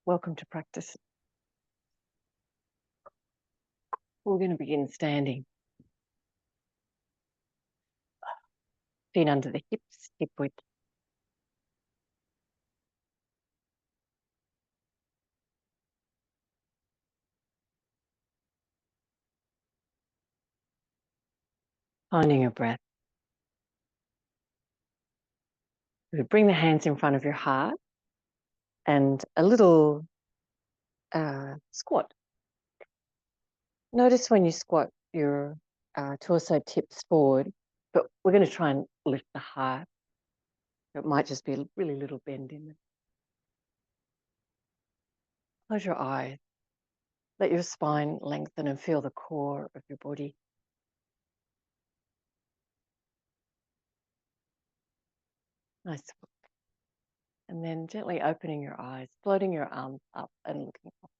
Welcome to practice. We're going to begin standing. Feet under the hips, hip width. Finding your breath. Bring the hands in front of your heart and a little squat. Notice when you squat, your torso tips forward, but we're going to try and lift the heart. It might just be a really little bend in it. Close your eyes. Let your spine lengthen and feel the core of your body. Nice. And then gently opening your eyes, floating your arms up and looking up.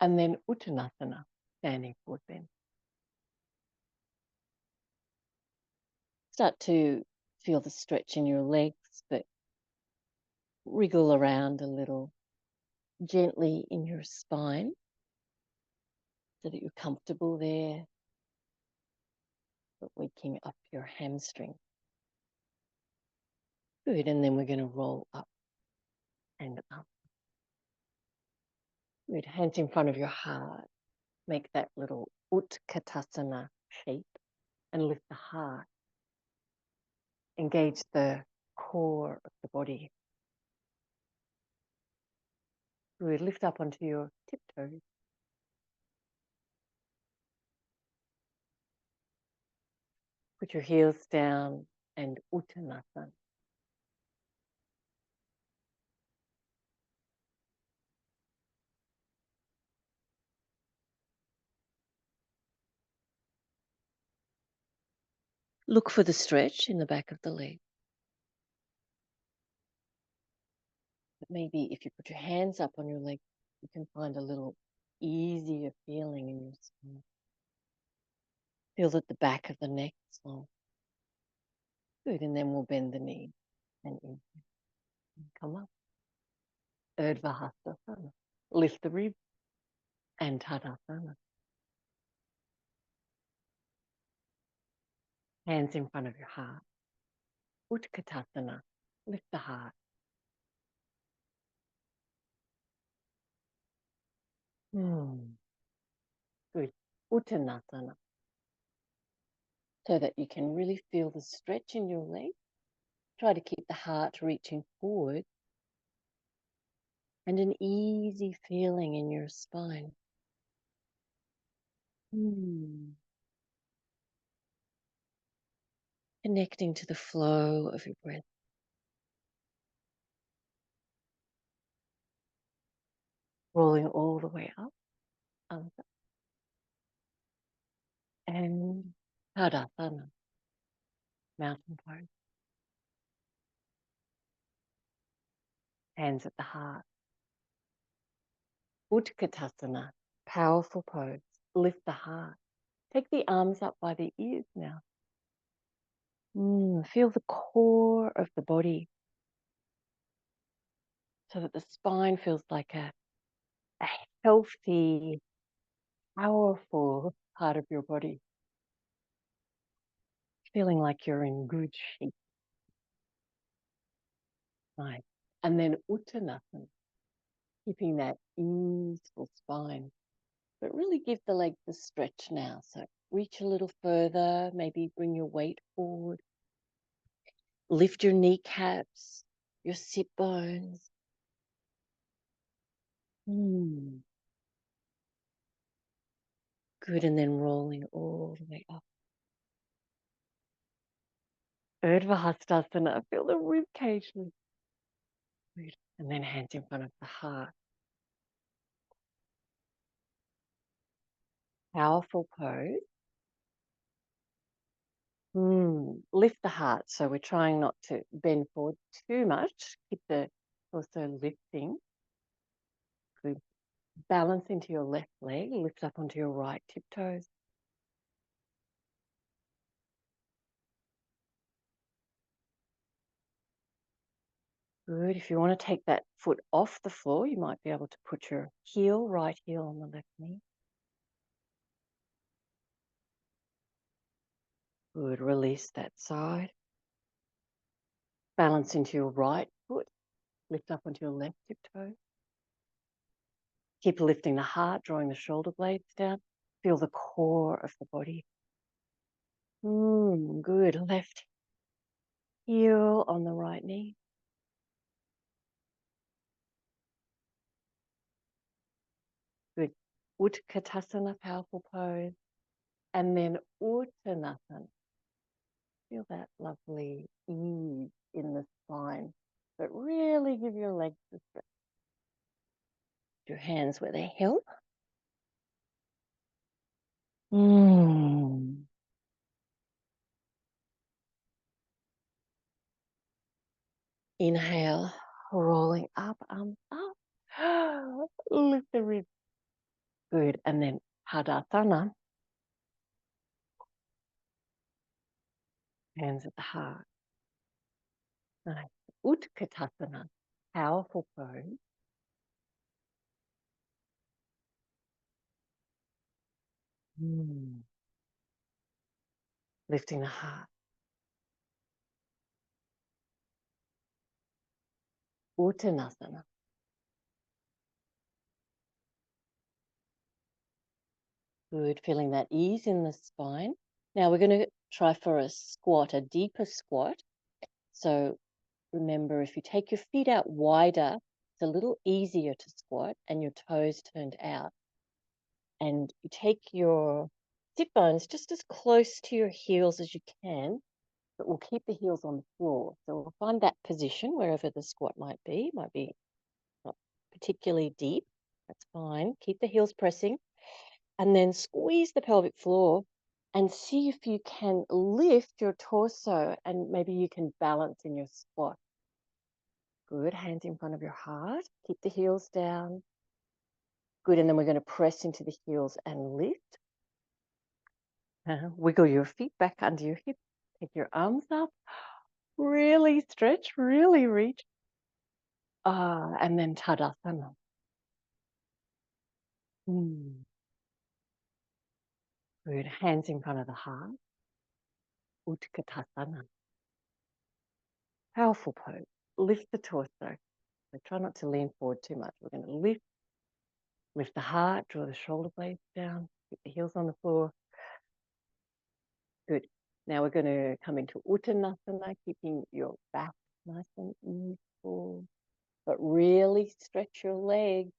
And then Uttanasana, standing forward bend. Start to feel the stretch in your legs, but wriggle around a little gently in your spine so that you're comfortable there, but waking up your hamstring. Good, and then we're going to roll up and up. Good, hands in front of your heart. Make that little Utkatasana shape and lift the heart. Engage the core of the body. Good, lift up onto your tiptoes. Put your heels down and Uttanasana. Look for the stretch in the back of the leg. But maybe if you put your hands up on your leg, you can find a little easier feeling in your spine. Feel that the back of the neck is long. Good, and then we'll bend the knee and in. Come up. Urdhva Hastasana. Lift the ribs and Tadasana. Hands in front of your heart. Utkatasana. Lift the heart. Good. Uttanasana. So that you can really feel the stretch in your leg. Try to keep the heart reaching forward and an easy feeling in your spine. Connecting to the flow of your breath. Rolling all the way up, under, and Tadasana, mountain pose. Hands at the heart. Utkatasana, powerful pose. Lift the heart. Take the arms up by the ears now. Feel the core of the body so that the spine feels like a healthy, powerful part of your body. Feeling like you're in good shape. Nice. And then Uttanasana, keeping that easeful spine. But really give the leg the stretch now. So reach a little further, maybe bring your weight forward. Lift your kneecaps, your sit bones. Good, and then rolling all the way up. Urdhva Hastasana, feel the rib cage. Good. And then hands in front of the heart. Powerful pose. Lift the heart. So we're trying not to bend forward too much. Keep the torso lifting. Good. Balance into your left leg. Lift up onto your right tiptoes. Good. If you want to take that foot off the floor, you might be able to put your right heel on the left knee. Good. Release that side. Balance into your right foot. Lift up onto your left tiptoe. Keep lifting the heart, drawing the shoulder blades down. Feel the core of the body. Good. Left heel on the right knee. Good. Utkatasana, powerful pose. And then Uttanasana. Feel that lovely ease in the spine, but really give your legs a stretch. Your hands where they help. Inhale, rolling up, arms up. Lift the ribs. Good. And then Tadasana. Hands at the heart. Nice. Utkatasana. Powerful pose. Lifting the heart. Uttanasana. Good. Feeling that ease in the spine. Now we're going to try for a squat, a deeper squat. So remember, if you take your feet out wider, it's a little easier to squat and your toes turned out. And you take your sit bones just as close to your heels as you can, but we'll keep the heels on the floor. So we'll find that position wherever the squat might be. Might be not particularly deep. That's fine. Keep the heels pressing. And then squeeze the pelvic floor and see if you can lift your torso and maybe you can balance in your squat. Good. Hands in front of your heart. Keep the heels down. Good. And then we're going to press into the heels and lift. Wiggle your feet back under your hips. Take your arms up. Really stretch, really reach. And then Tadasana. Good. Hands in front of the heart. Utkatasana. Powerful pose. Lift the torso. So try not to lean forward too much. We're going to lift the heart, draw the shoulder blades down, keep the heels on the floor. Good. Now we're going to come into Uttanasana, keeping your back nice and easeful, but really stretch your legs.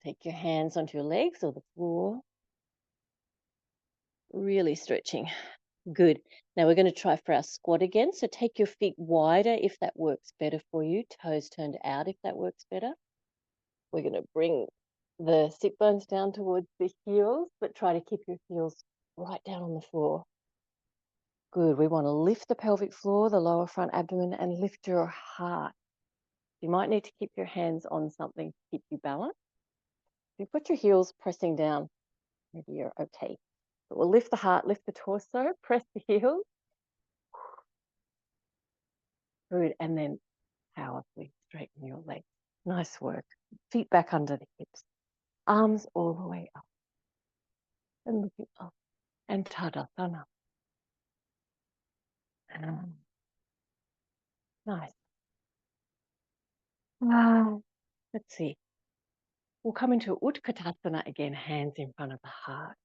Take your hands onto your legs or the floor. Really stretching. Good. Now we're going to try for our squat again. So take your feet wider if that works better for you. Toes turned out if that works better. We're going to bring the sit bones down towards the heels, but try to keep your heels right down on the floor. Good. We want to lift the pelvic floor, the lower front abdomen, and lift your heart. You might need to keep your hands on something to keep you balanced. If you put your heels pressing down, maybe you're okay. But we'll lift the heart, lift the torso, press the heels. Good. And then powerfully straighten your legs. Nice work. Feet back under the hips. Arms all the way up. And looking up. And Tadasana. Nice. Let's see. We'll come into Utkatasana again, hands in front of the heart.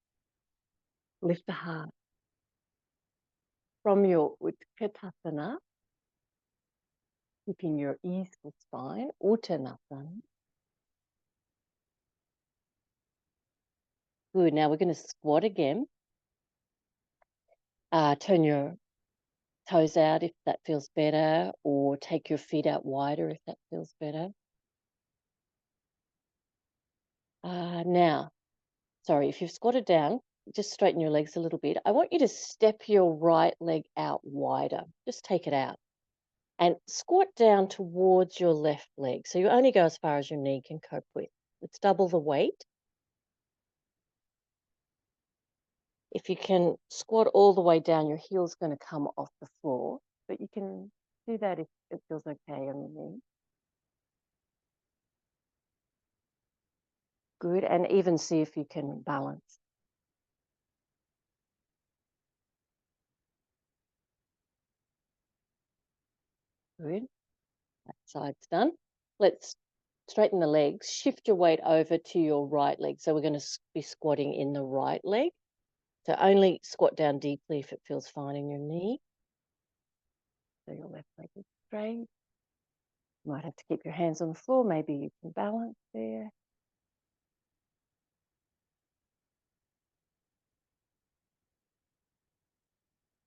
Lift the heart. From your Utkatasana, keeping your easeful spine, Uttanasana. Good. Now we're going to squat again. Turn your toes out if that feels better, or take your feet out wider if that feels better. Now, sorry, if you've squatted down, just straighten your legs a little bit. I want you to step your right leg out wider. Just take it out. And squat down towards your left leg. So you only go as far as your knee can cope with. It's double the weight. If you can squat all the way down, your heel's going to come off the floor. But you can do that if it feels okay on the knee. Good. And even see if you can balance. Good. That side's done. Let's straighten the legs. Shift your weight over to your right leg. So we're going to be squatting in the right leg. So only squat down deeply if it feels fine in your knee. So your left leg is straight. You might have to keep your hands on the floor. Maybe you can balance there.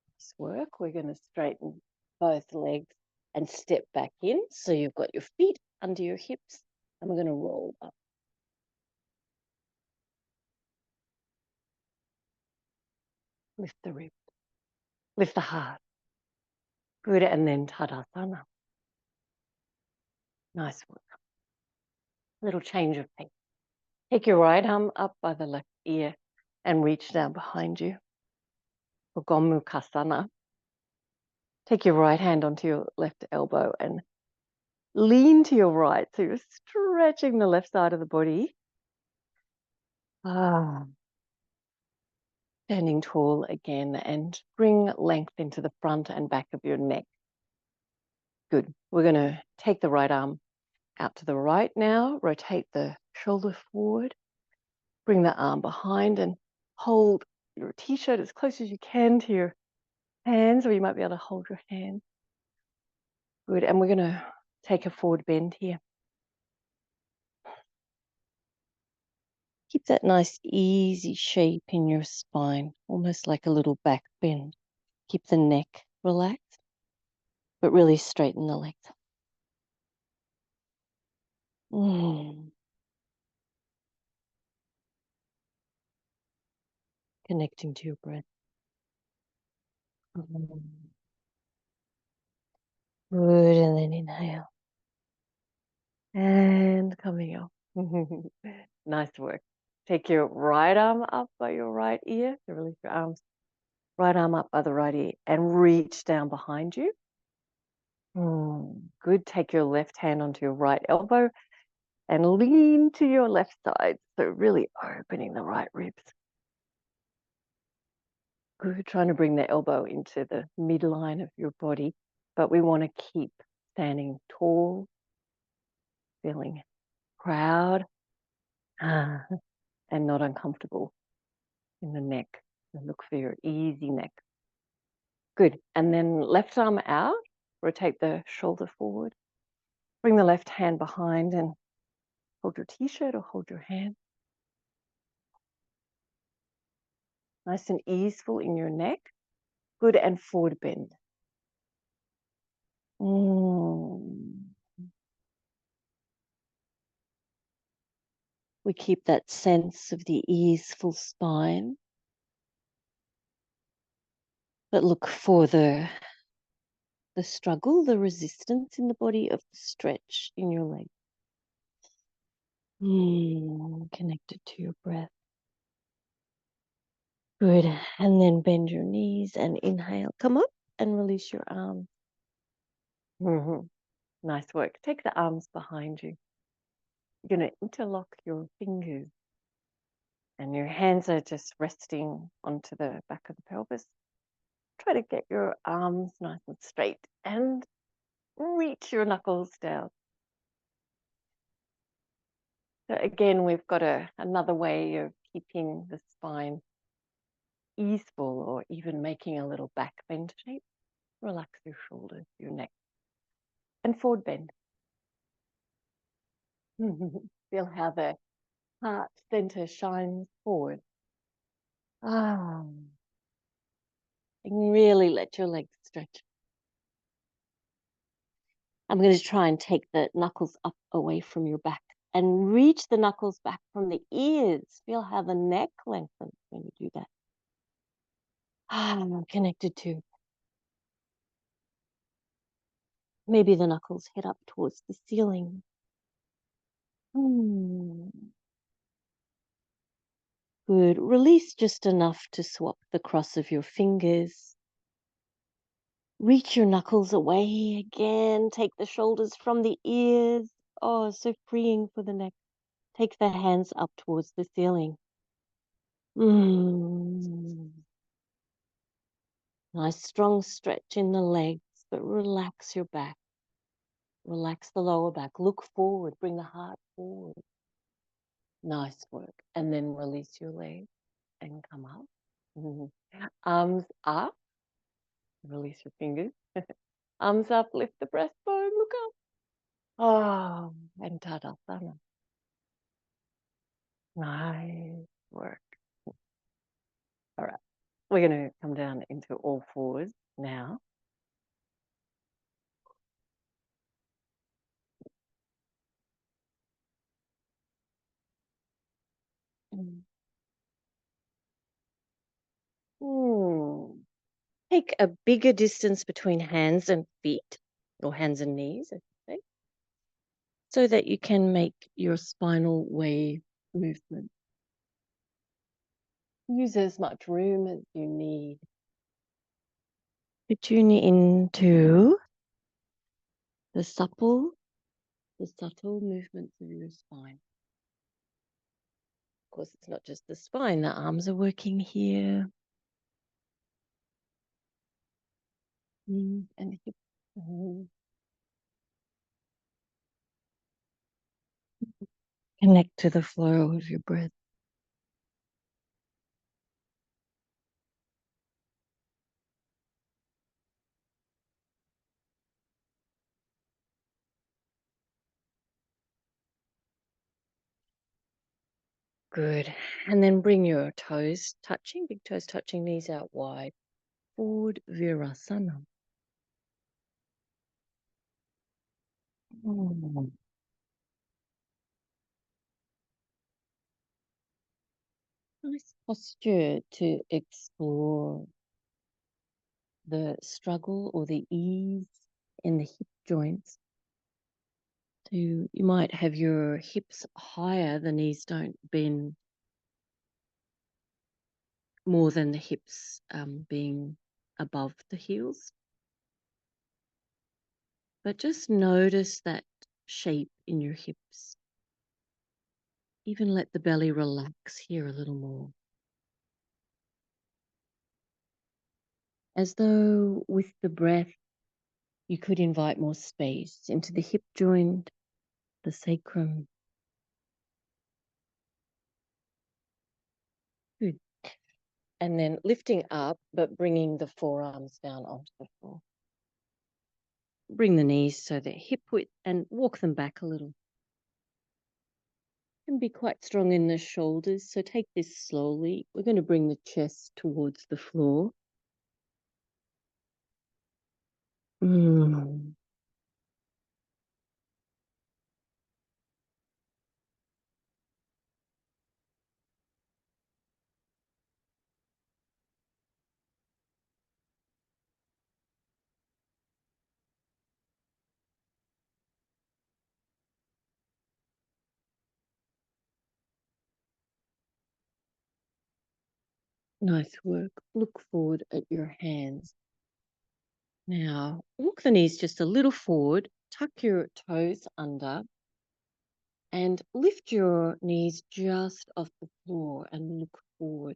Nice work. We're going to straighten both legs and step back in. So you've got your feet under your hips, and we're going to roll up. Lift the ribs. Lift the heart. Good. And then Tadasana. Nice work. Little change of pace. Take your right arm up by the left ear and reach down behind you. For Gomukhasana. Take your right hand onto your left elbow and lean to your right. So you're stretching the left side of the body. Standing tall again and bring length into the front and back of your neck. Good. We're going to take the right arm out to the right now. Rotate the shoulder forward. Bring the arm behind and hold your t-shirt as close as you can to your hands, or you might be able to hold your hand. Good. And we're going to take a forward bend here. Keep that nice, easy shape in your spine, almost like a little back bend. Keep the neck relaxed, but really straighten the legs. Connecting to your breath. Good, and then inhale. And coming up. Nice work. Take your right arm up by your right ear. So release your arms. Right arm up by the right ear and reach down behind you. Good. Take your left hand onto your right elbow and lean to your left side. So really opening the right ribs. Good. Trying to bring the elbow into the midline of your body, but we want to keep standing tall, feeling proud, and not uncomfortable in the neck. So look for your easy neck. Good. And then left arm out, rotate the shoulder forward. Bring the left hand behind and hold your t-shirt or hold your hand. Nice and easeful in your neck. Good, and forward bend. We keep that sense of the easeful spine, but look for the struggle, the resistance in the body of the stretch in your leg. Connected to your breath. Good, and then bend your knees and inhale. Come up and release your arms. Nice work. Take the arms behind you. You're going to interlock your fingers and your hands are just resting onto the back of the pelvis. Try to get your arms nice and straight and reach your knuckles down. So again, we've got another way of keeping the spine easeful, or even making a little back bend shape. Relax your shoulders, your neck, and forward bend. Feel how the heart center shines forward. And really let your legs stretch. I'm going to try and take the knuckles up away from your back and reach the knuckles back from the ears. Feel how the neck lengthens when you do that. Connected to. Maybe the knuckles head up towards the ceiling. Good. Release just enough to swap the cross of your fingers. Reach your knuckles away again. Take the shoulders from the ears. Oh, so freeing for the neck. Take the hands up towards the ceiling. Mm. Nice strong stretch in the legs, but relax your back. Relax the lower back. Look forward. Bring the heart forward. Nice work. And then release your legs and come up. Mhm. Arms up. Release your fingers. Arms up. Lift the breastbone. Look up. Oh, and Tadasana. Nice work. All right. We're going to come down into all fours now. Mm. Take a bigger distance between hands and feet, or hands and knees, I should say, so that you can make your spinal wave movement. Use as much room as you need to tune into the subtle movements of your spine. Of course, it's not just the spine. The arms are working here. And the hips. Connect to the flow of your breath. Good. And then bring your toes touching, big toes touching, knees out wide. Forward Virasana. Mm. Nice posture to explore the struggle or the ease in the hip joints. So you might have your hips higher, the knees don't bend more than the hips being above the heels. But just notice that shape in your hips. Even let the belly relax here a little more. As though with the breath, you could invite more space into the hip joint, the sacrum. Good. And then lifting up, but bringing the forearms down onto the floor. Bring the knees so they're hip width and walk them back a little. You can be quite strong in the shoulders, so take this slowly. We're going to bring the chest towards the floor. Nice work. Look forward at your hands. Now, walk the knees just a little forward, tuck your toes under, and lift your knees just off the floor and look forward.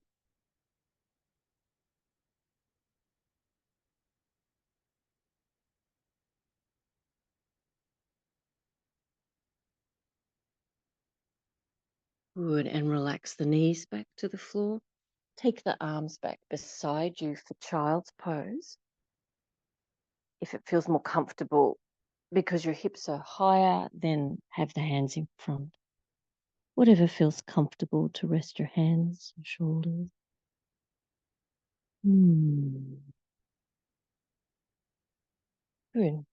Good, and relax the knees back to the floor. Take the arms back beside you for child's pose. If it feels more comfortable, because your hips are higher, then have the hands in front. Whatever feels comfortable to rest your hands and shoulders. Good.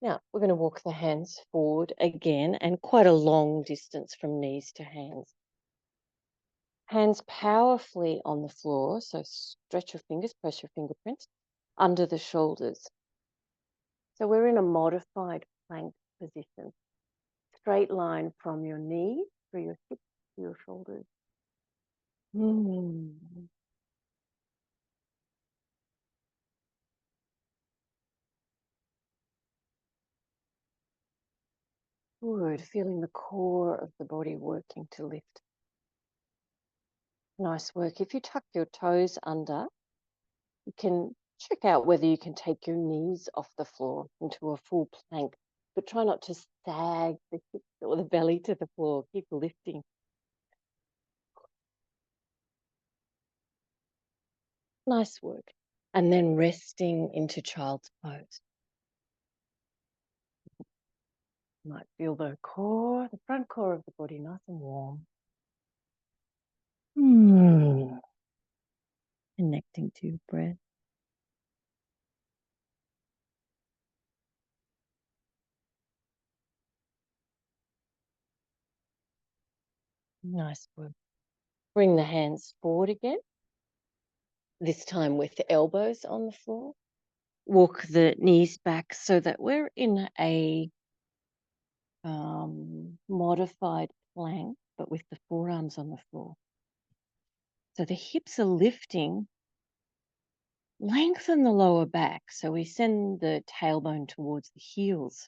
Now, we're going to walk the hands forward again and quite a long distance from knees to hands. Hands powerfully on the floor, so stretch your fingers, press your fingerprints under the shoulders. So we're in a modified plank position. Straight line from your knee through your hips to your shoulders. Good. Feeling the core of the body working to lift. Nice work. If you tuck your toes under, you can check out whether you can take your knees off the floor into a full plank, but try not to sag the hips or the belly to the floor. Keep lifting. Nice work. And then resting into child's pose. You might feel the core, the front core of the body nice and warm. Connecting to your breath. Nice work. Bring the hands forward again, this time with the elbows on the floor. Walk the knees back so that we're in a modified plank, but with the forearms on the floor. So the hips are lifting. Lengthen the lower back. So we send the tailbone towards the heels.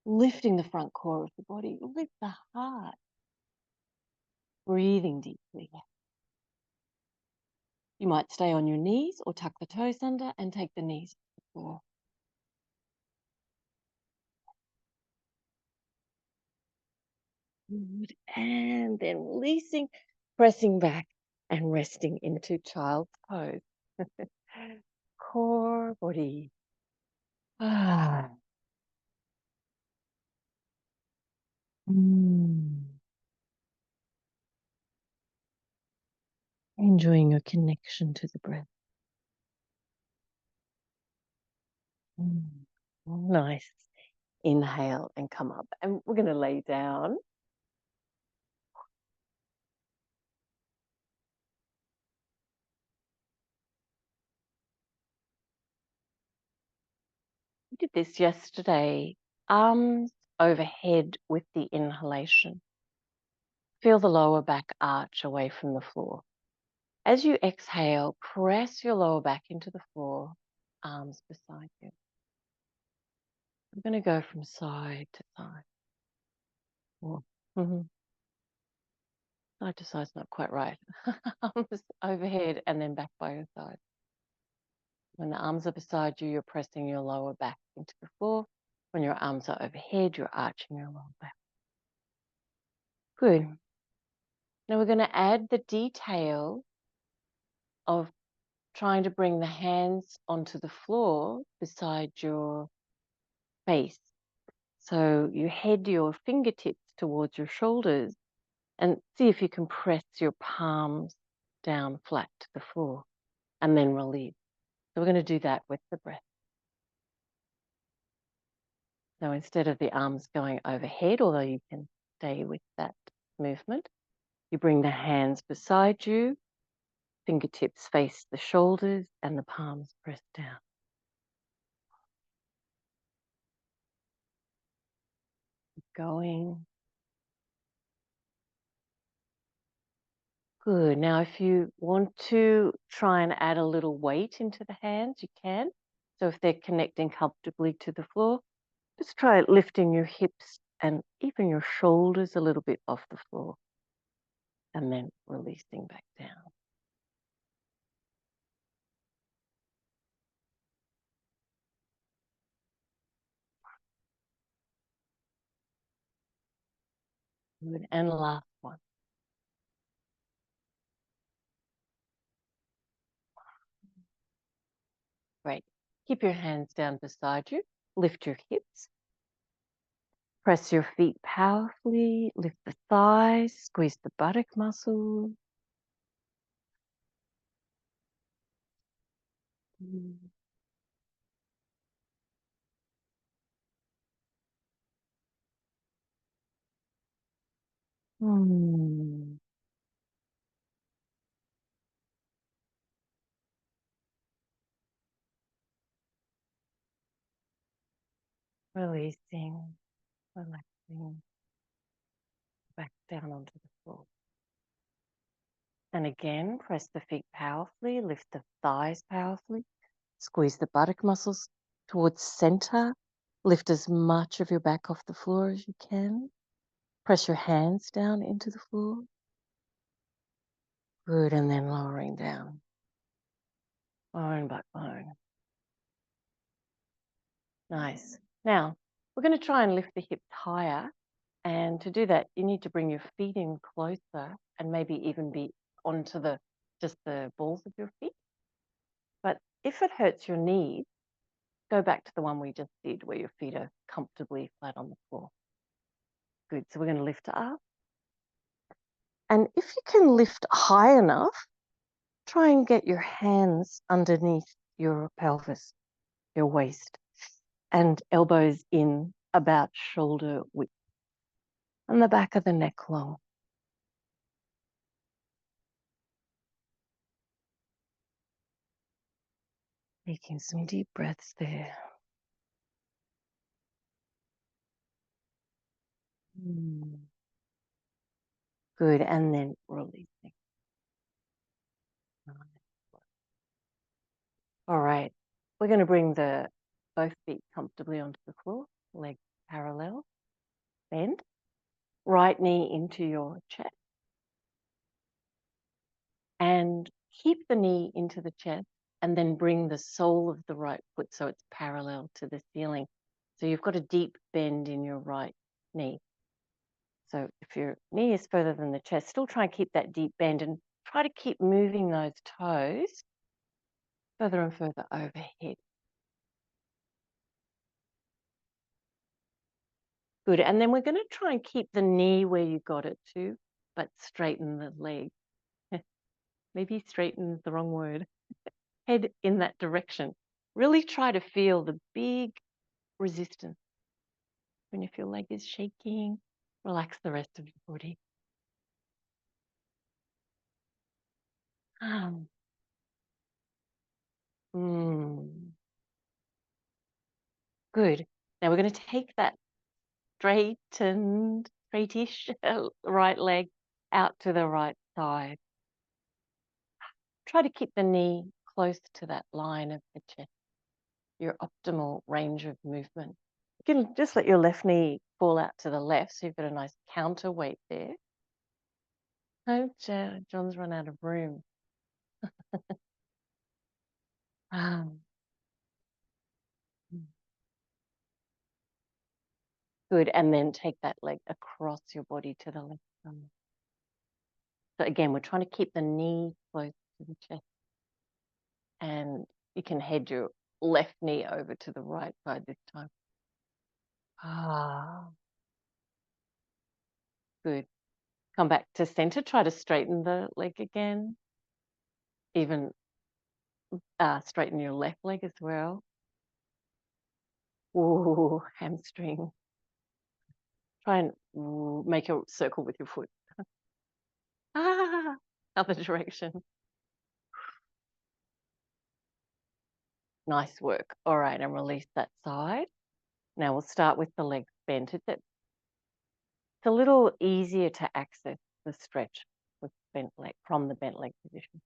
Lifting the front core of the body. Lift the heart. Breathing deeply. You might stay on your knees or tuck the toes under and take the knees to the floor. Good. And then releasing, pressing back and resting into child's pose. Core, body. Ah. Enjoying your connection to the breath. Nice. Inhale and come up. And we're going to lay down. We did this yesterday. Arms overhead with the inhalation. Feel the lower back arch away from the floor. As you exhale, press your lower back into the floor, arms beside you. I'm going to go from side to side. Side to side's not quite right. Arms overhead and then back by your side. When the arms are beside you, you're pressing your lower back into the floor. When your arms are overhead, you're arching your lower back. Good. Now we're going to add the detail of trying to bring the hands onto the floor beside your face. So you head your fingertips towards your shoulders and see if you can press your palms down flat to the floor and then release. So we're going to do that with the breath. So instead of the arms going overhead, although you can stay with that movement, you bring the hands beside you, fingertips face the shoulders and the palms press down. Keep going. Good. Now, if you want to try and add a little weight into the hands, you can. So if they're connecting comfortably to the floor, just try lifting your hips and even your shoulders a little bit off the floor and then releasing back down. Good. And last one. Great. Keep your hands down beside you. Lift your hips. Press your feet powerfully. Lift the thighs. Squeeze the buttock muscle. Mm. Releasing, relaxing, back down onto the floor. And again, press the feet powerfully, lift the thighs powerfully, squeeze the buttock muscles towards center, Lift as much of your back off the floor as you can. Press your hands down into the floor. Good, and then lowering down. Bone by bone. Nice. Now, we're going to try and lift the hips higher. And to do that, you need to bring your feet in closer and maybe even be onto just the balls of your feet. But if it hurts your knees, go back to the one we just did where your feet are comfortably flat on the floor. Good. So we're going to lift up. And if you can lift high enough, try and get your hands underneath your pelvis, your waist, and elbows in about shoulder width, and the back of the neck long. Taking some deep breaths there. Good, and then releasing. All right, we're going to bring both feet comfortably onto the floor, legs parallel, bend, right knee into your chest, and keep the knee into the chest, and then bring the sole of the right foot so it's parallel to the ceiling. So you've got a deep bend in your right knee. So if your knee is further than the chest, still try and keep that deep bend and try to keep moving those toes further and further overhead. Good. And then we're going to try and keep the knee where you got it to, but straighten the leg. Maybe straighten is the wrong word. Head in that direction. Really try to feel the big resistance. When if your leg is shaking, relax the rest of your body. Good. Now we're going to take that straightish right leg out to the right side. Try to keep the knee close to that line of the chest, your optimal range of movement. You can just let your left knee fall out to the left, so you've got a nice counterweight there. Oh, John's run out of room. Good, and then take that leg across your body to the left side. So again, we're trying to keep the knee close to the chest, and you can head your left knee over to the right side this time. Good. Come back to center. Try to straighten the leg again. Even straighten your left leg as well. Ooh, hamstring. Try and make a circle with your foot. Other direction. Nice work. All right, and release that side. Now we'll start with the legs bent. It's a little easier to access the stretch with bent leg from the bent leg position.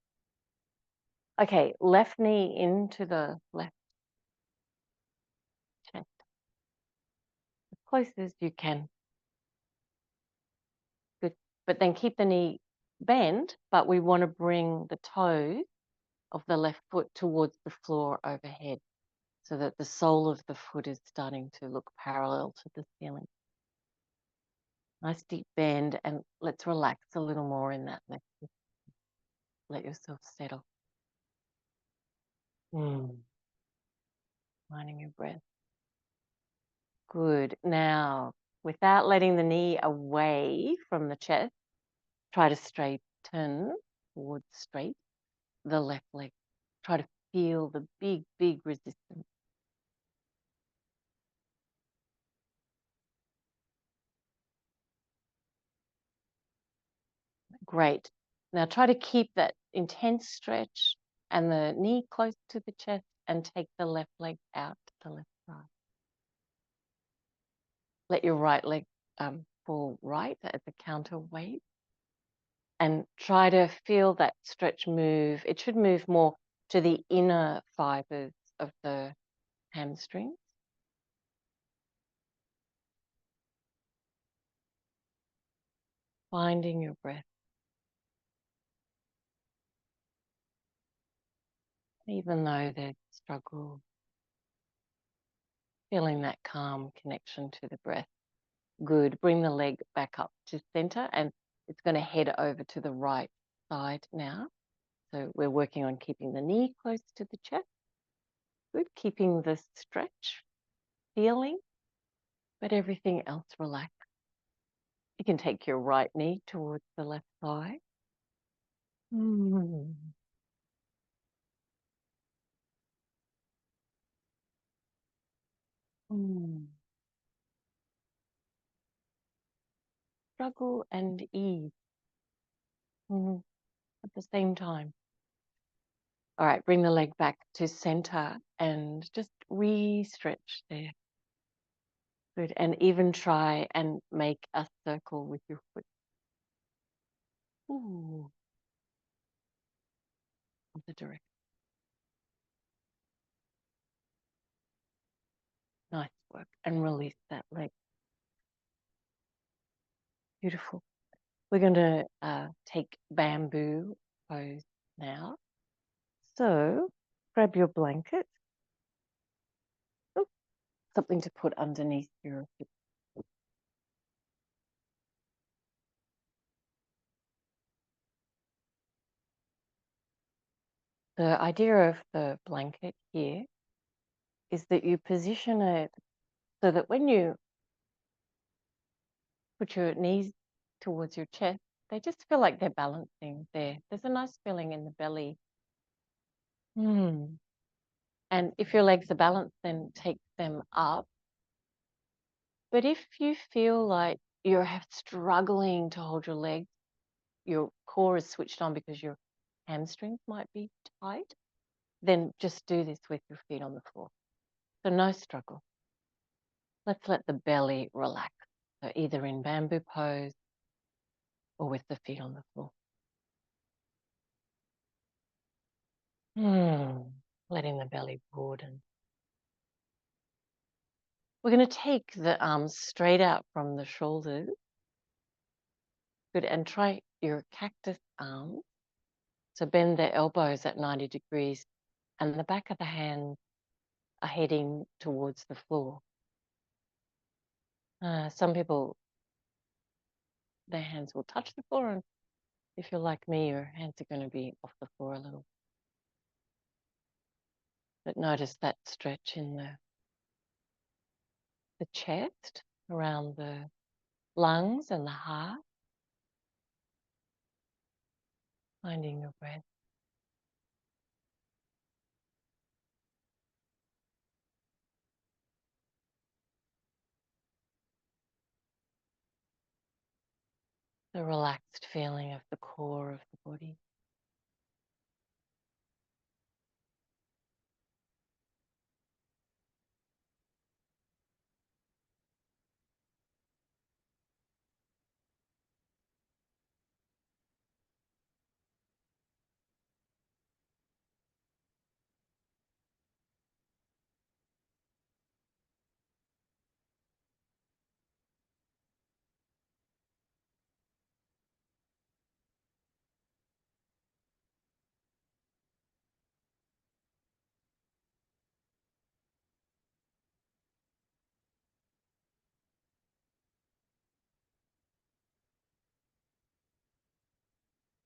Okay, left knee into the left chest. As close as you can. Good. But then keep the knee bent, but we want to bring the toes of the left foot towards the floor overhead so that the sole of the foot is starting to look parallel to the ceiling. Nice deep bend, and let's relax a little more in that left foot. Let yourself settle. Minding your breath. Good. Now, without letting the knee away from the chest, try to straighten towards straight the left leg. Try to feel the big, big resistance. Great. Now try to keep that intense stretch and the knee close to the chest and take the left leg out to the left side. Let your right leg fall right as a counterweight and try to feel that stretch move. It should move more to the inner fibers of the hamstrings. finding your breath. Even though there's struggle, feeling that calm connection to the breath. Good. Bring the leg back up to center, and it's going to head over to the right side now. So we're working on keeping the knee close to the chest. Good. Keeping the stretch, feeling, but everything else relaxed. You can take your right knee towards the left thigh. Mm. Mm. Struggle and ease at the same time. All right, bring the leg back to center and just re-stretch there. Good, and even try and make a circle with your foot. Ooh, the direction. Nice work. And release that leg. Beautiful. We're going to take bamboo pose now. So grab your blanket. Oh, something to put underneath your hip. The idea of the blanket here is that you position it so that when you put your knees towards your chest, they just feel like they're balancing there. There's a nice feeling in the belly. And if your legs are balanced, then take them up. But if you feel like you're struggling to hold your legs, your core is switched on because your hamstrings might be tight, then just do this with your feet on the floor. So no struggle. Let's let the belly relax. So either in bamboo pose or with the feet on the floor. Letting the belly broaden. We're going to take the arms straight out from the shoulders. Good, and try your cactus arms. So bend the elbows at 90 degrees and the back of the hands are heading towards the floor. Some people, their hands will touch the floor, and if you're like me, your hands are going to be off the floor a little. But notice that stretch in the chest, around the lungs and the heart. Finding your breath. The relaxed feeling of the core of the body.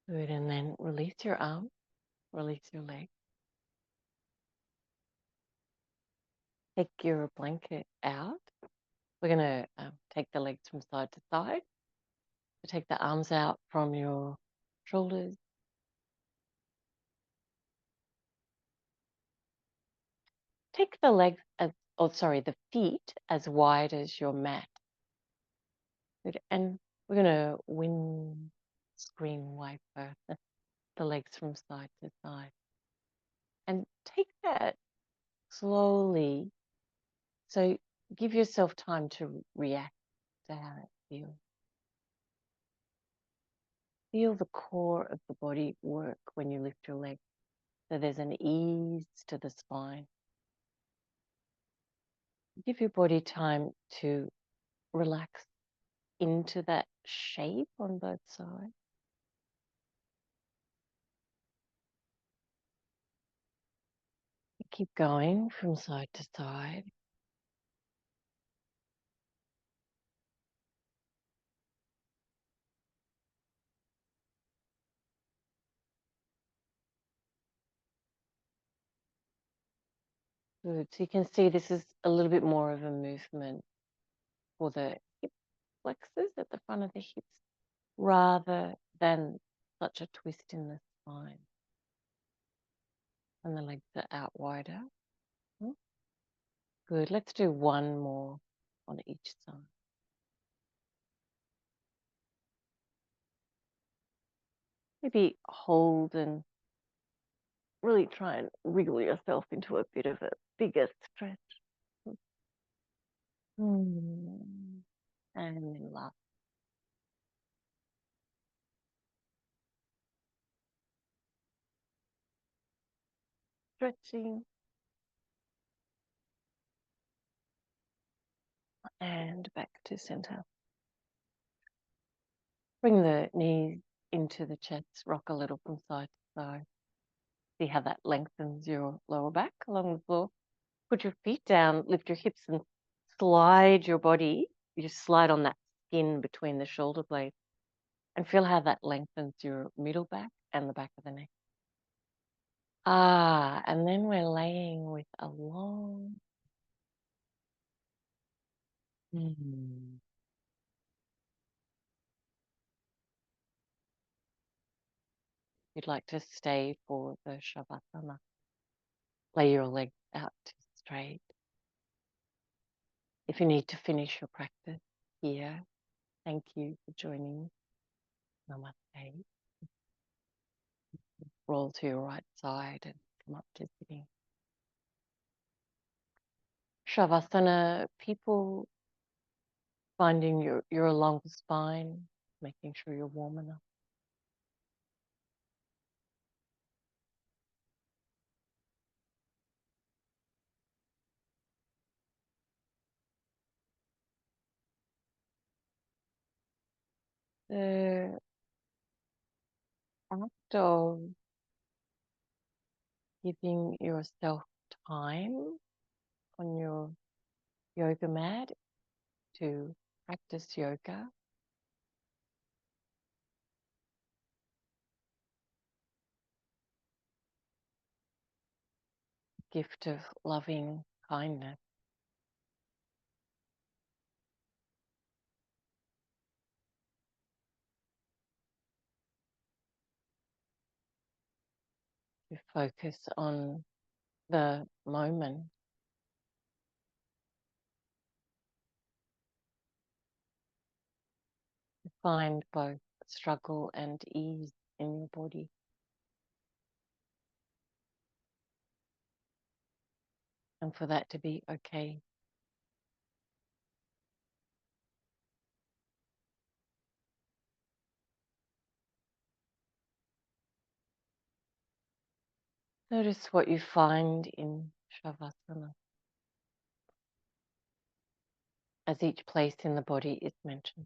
Good, and then release your arm, release your leg. Take your blanket out. We're going to take the legs from side to side. So take the arms out from your shoulders. Take the legs the feet as wide as your mat. Good. And we're going to windscreen wiper the legs from side to side. And take that slowly. So give yourself time to react to how it feels. Feel the core of the body work when you lift your leg. So there's an ease to the spine. Give your body time to relax into that shape on both sides. Keep going from side to side. Good. So you can see this is a little bit more of a movement for the hip flexors at the front of the hips rather than such a twist in the spine. And the legs are out wider. Good. Let's do one more on each side. Maybe hold and really try and wriggle yourself into a bit of a bigger stretch. And then last. Stretching. And back to center. Bring the knees into the chest, rock a little from side to side. See how that lengthens your lower back along the floor. Put your feet down, lift your hips and slide your body. You just slide on that skin between the shoulder blades and feel how that lengthens your middle back and the back of the neck. And then we're laying with a long You'd like to stay for the shavasana. Lay your legs out straight. If you need to finish your practice here, thank you for joining. Namaste. Roll to your right side and come up to sitting. Shavasana, people finding your long spine, making sure you're warm enough. The act of giving yourself time on your yoga mat to practice yoga gift of loving kindness. To focus on the moment. To find both struggle and ease in your body. And for that to be okay. Notice what you find in Shavasana as each place in the body is mentioned.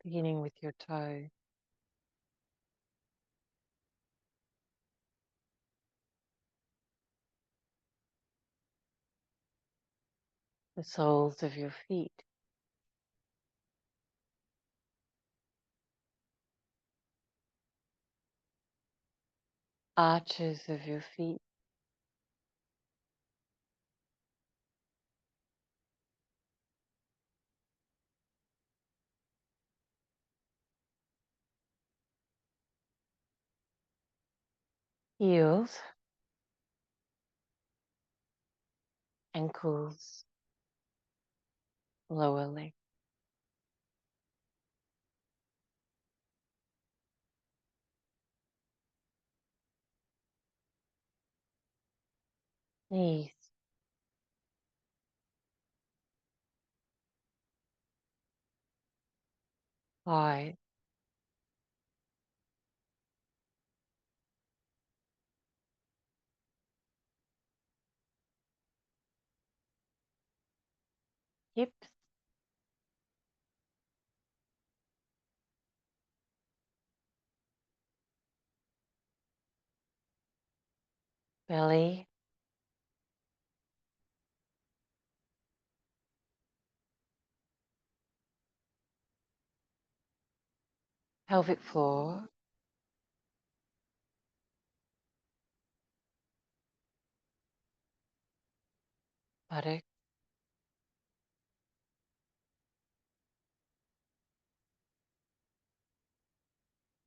Beginning with your toe. The soles of your feet. Arches of your feet. Heels. Ankles. Lower leg. Knees. Thighs. hips, belly, pelvic floor, buttock,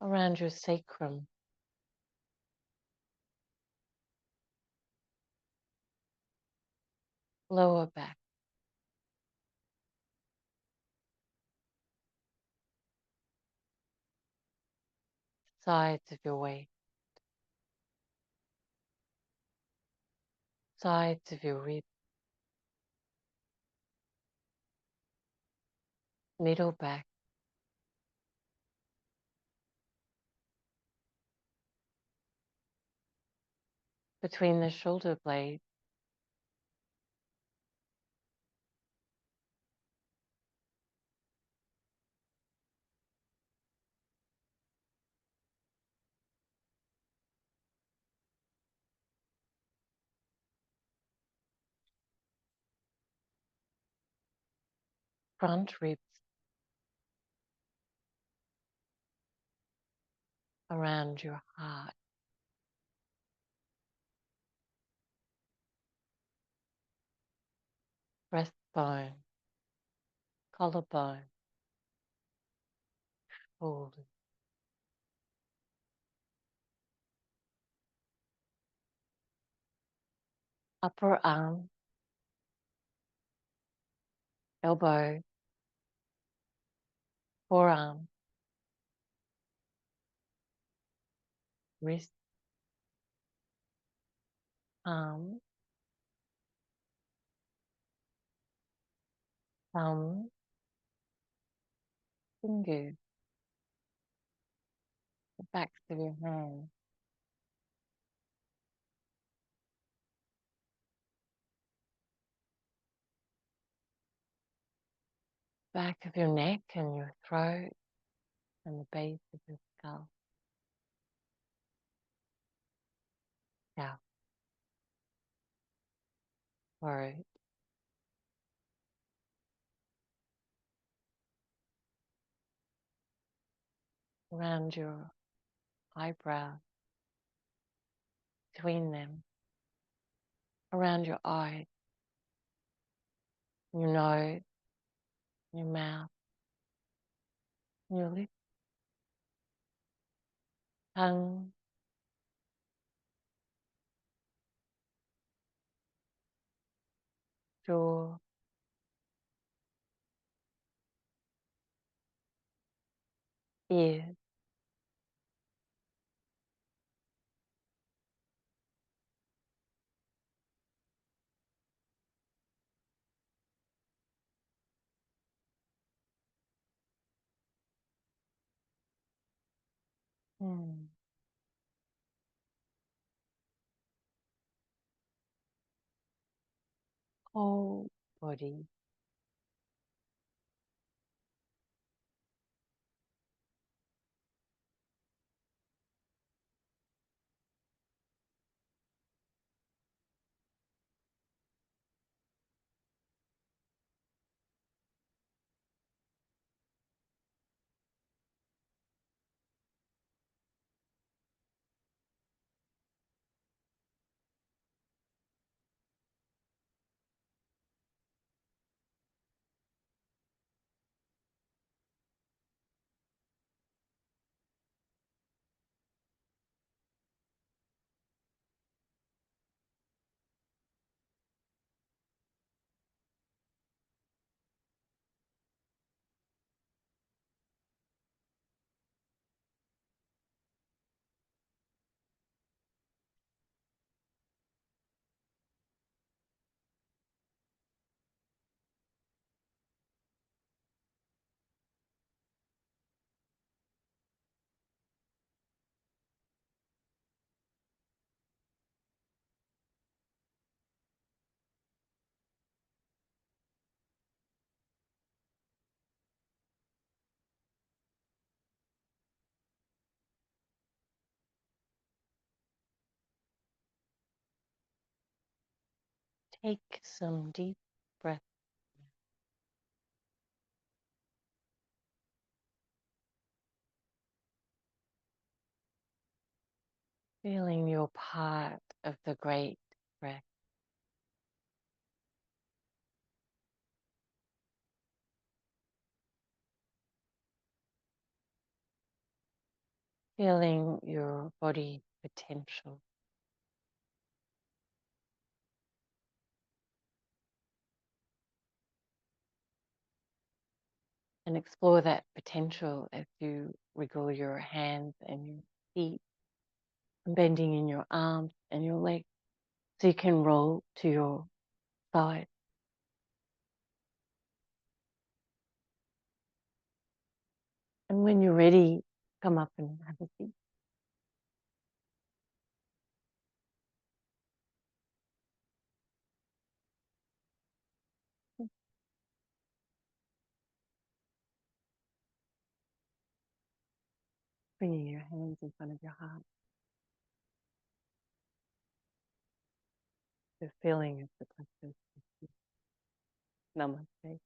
around your sacrum, lower back, sides of your waist, sides of your ribs, middle back, between the shoulder blades, front ribs, around your heart, breastbone, collarbone, shoulders, upper arm, elbow, forearm, wrist, arm, thumb, fingers, the backs of your hands, back of your neck and your throat and the base of your skull, scalp, throat, around your eyebrows, between them, around your eyes, your nose, your mouth, your lips, tongue, jaw, ears, whole body. Take some deep breaths. Feeling you're part of the great breath. Feeling your body potential. And explore that potential as you wiggle your hands and your feet, and bending in your arms and your legs so you can roll to your side. And when you're ready, come up and have a seat. Bringing your hands in front of your heart. The feeling of the practice. Namaste.